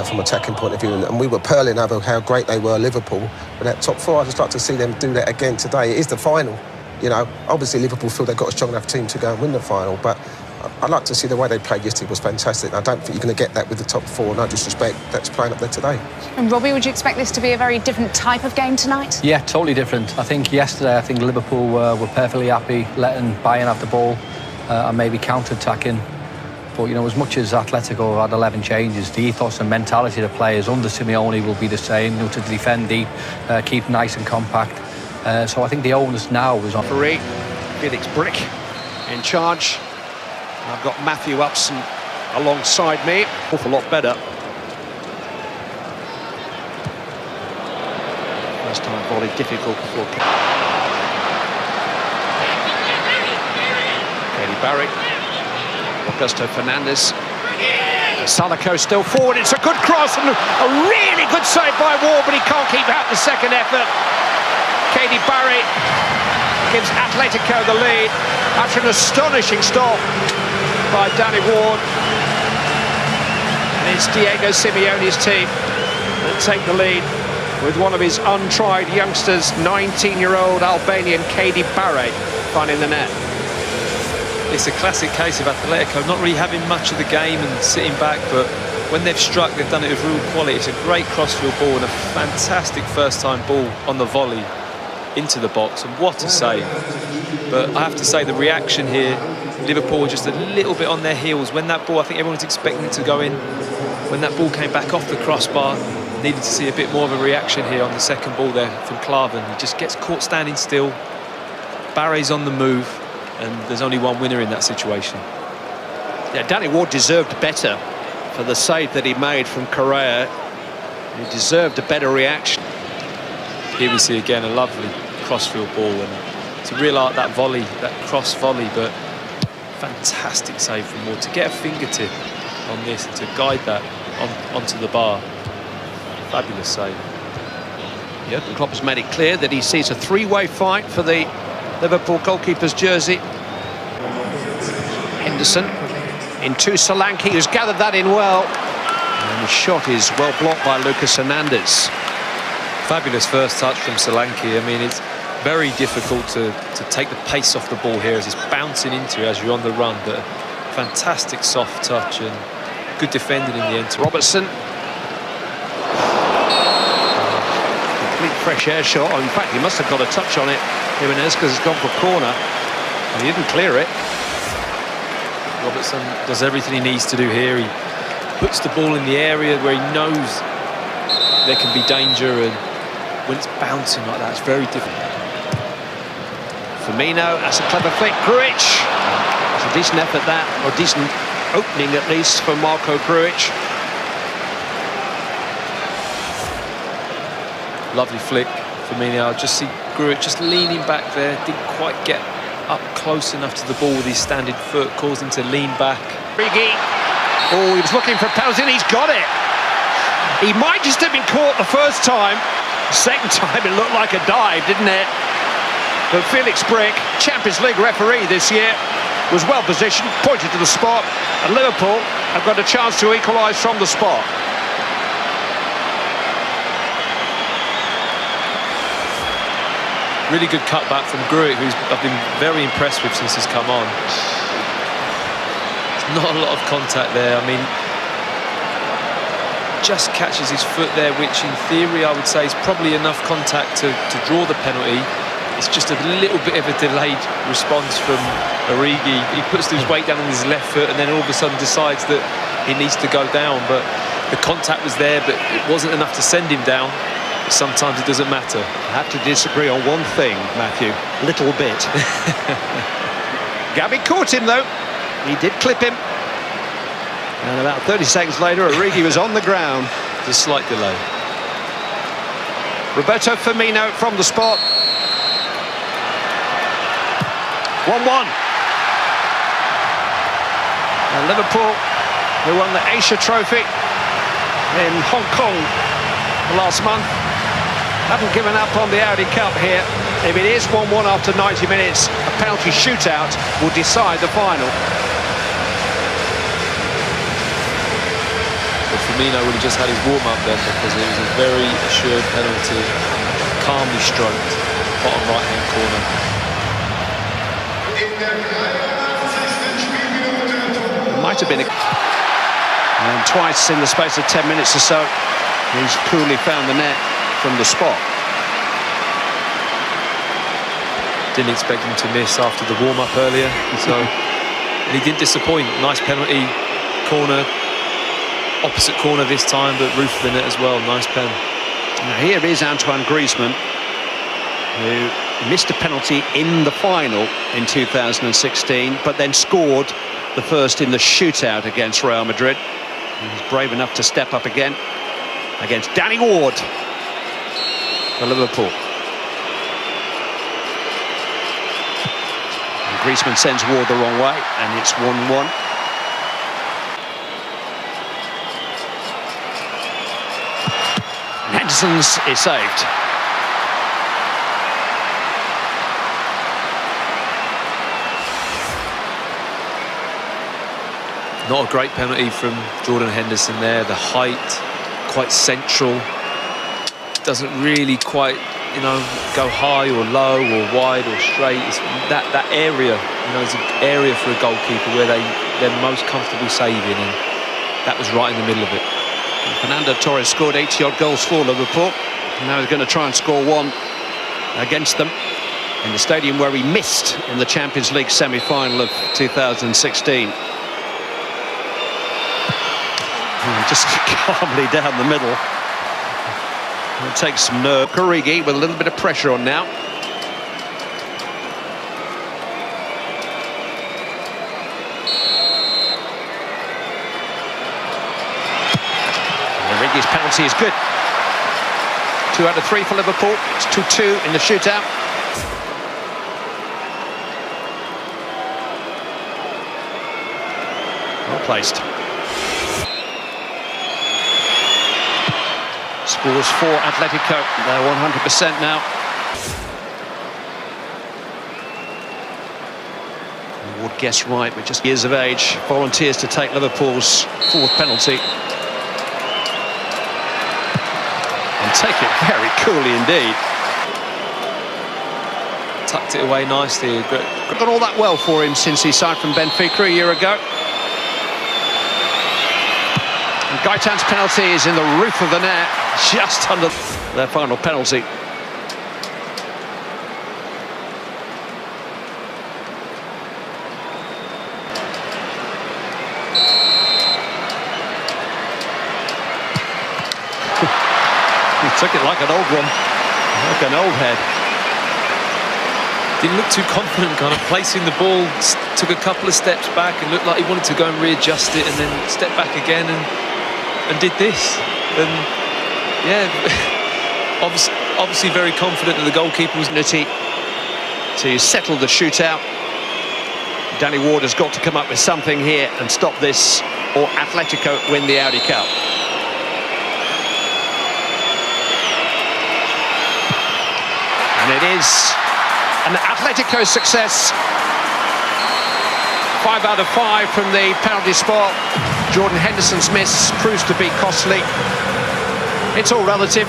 from attacking point of view, and we were purling over how great they were, Liverpool. But that top four, I'd just like to see them do that again today. It is the final, you know. Obviously, Liverpool feel they've got a strong enough team to go and win the final, but I'd like to see the way they played yesterday was fantastic. I don't think you're going to get that with the top four, no disrespect, that's playing up there today. And Robbie, would you expect this to be a very different type of game tonight? Yeah, totally different. I think yesterday, Liverpool were perfectly happy letting Bayern have the ball and maybe counter-attacking. But, you know, as much as Atletico had 11 changes, the ethos and mentality of the players under Simeone will be the same, you know, to defend deep, keep nice and compact. So I think the onus now is on... Felix Brick in charge. I've got Matthew Upson alongside me. Awful lot better. First time volley difficult for Katie Barry. Augusto Fernandez. Atletico still forward. It's a good cross and a really good save by Ward, but he can't keep out the second effort. Katie Barry gives Atletico the lead after an astonishing stop by Danny Ward. And it's Diego Simeone's team that take the lead with one of his untried youngsters, 19-year-old Albanian Katie Barry, finding the net. It's a classic case of Atletico not really having much of the game and sitting back, but when they've struck, they've done it with real quality. It's a great crossfield ball and a fantastic first-time ball on the volley into the box, and what a save. But I have to say, the reaction here, Liverpool were just a little bit on their heels. When that ball, I think everyone was expecting it to go in. When that ball came back off the crossbar, needed to see a bit more of a reaction here on the second ball there from Klavan. He just gets caught standing still. Barry's on the move, and there's only one winner in that situation. Yeah, Danny Ward deserved better for the save that he made from Correa. He deserved a better reaction. Here we see again a lovely crossfield ball, and to reel out that volley, that cross volley, but fantastic save from Ward to get a fingertip on this and to guide that onto the bar. Fabulous save. Jurgen Klopp has made it clear that he sees a three-way fight for the Liverpool goalkeeper's jersey. Henderson into Solanke, who's gathered that in well. And the shot is well blocked by Lucas Hernandez. Fabulous first touch from Solanke. I mean, it's very difficult to take the pace off the ball here as it's bouncing into it as you're on the run, but fantastic soft touch and good defending in the end. Robertson. Complete fresh air shot. In fact, he must have got a touch on it, Jimenez, because it's gone for corner, and he didn't clear it. Robertson does everything he needs to do here. He puts the ball in the area where he knows there can be danger, and when it's bouncing like that, it's very difficult. Firmino, that's a clever flick. Grujic, it's a decent effort that, or decent opening at least for Marko Grujic. Lovely flick, Firmino. I just see Grujic just leaning back there, didn't quite get up close enough to the ball with his standing foot, caused him to lean back. Rigi, oh, he was looking for a penalty, and he's got it. He might just have been caught the first time. Second time it looked like a dive, didn't it? But Felix Brick, Champions League referee this year, was well positioned, pointed to the spot, and Liverpool have got a chance to equalise from the spot. Really good cutback from Grujic, who's I've been very impressed with since he's come on. Not a lot of contact there. I mean, just catches his foot there, which in theory I would say is probably enough contact to draw the penalty. It's just a little bit of a delayed response from Origi. He puts his weight down on his left foot and then all of a sudden decides that he needs to go down. But the contact was there, but it wasn't enough to send him down. But sometimes it doesn't matter. I have to disagree on one thing, Matthew. A little bit. Gabby caught him, though. He did clip him. And about 30 seconds later, Origi was on the ground. Just a slight delay. Roberto Firmino from the spot. 1-1. And Liverpool, who won the Asia Trophy in Hong Kong last month, haven't given up on the Audi Cup here. If it is 1-1 after 90 minutes, a penalty shootout will decide the final. But Firmino would have just had his warm-up then, because it was a very assured penalty, calmly stroked, bottom right-hand corner. It might have been and twice in the space of 10 minutes or so, he's coolly found the net from the spot. Didn't expect him to miss after the warm-up earlier, so and he didn't disappoint. Nice penalty, corner, opposite corner this time, but roof of the net as well. Nice pen. Now here is Antoine Griezmann, who missed a penalty in the final in 2016, but then scored the first in the shootout against Real Madrid. He's brave enough to step up again against Danny Ward for Liverpool. And Griezmann sends Ward the wrong way, and it's 1-1. Henderson's is saved. Not a great penalty from Jordan Henderson there. The height, quite central. Doesn't really quite, go high or low or wide or straight. It's that area, is an area for a goalkeeper where they're most comfortable saving, and that was right in the middle of it. Fernando Torres scored 80-odd goals for Liverpool. Now he's going to try and score one against them in the stadium where he missed in the Champions League semi-final of 2016. Just calmly down the middle. It takes some nerve. Origi with a little bit of pressure on now. Origi's penalty is good. 2 out of 3 for Liverpool. It's 2-2 in the shootout. Well placed. Scores for Atletico. They're 100% now. Ward guessed right, with just years of age, volunteers to take Liverpool's 4th penalty. And take it very coolly indeed. Tucked it away nicely. Gone all that well for him since he signed from Benfica a year ago. And Gaitan's penalty is in the roof of the net, just under their final penalty. He took it like an old one, like an old head. Didn't look too confident, kind of placing the ball, took a couple of steps back and looked like he wanted to go and readjust it, and then step back again and did this. And yeah, obviously very confident that the goalkeeper was to settle the shootout. Danny Ward has got to come up with something here and stop this, or Atletico win the Audi Cup. And it is an Atletico success. 5 out of 5 from the penalty spot. Jordan Henderson's miss proves to be costly. It's all relative.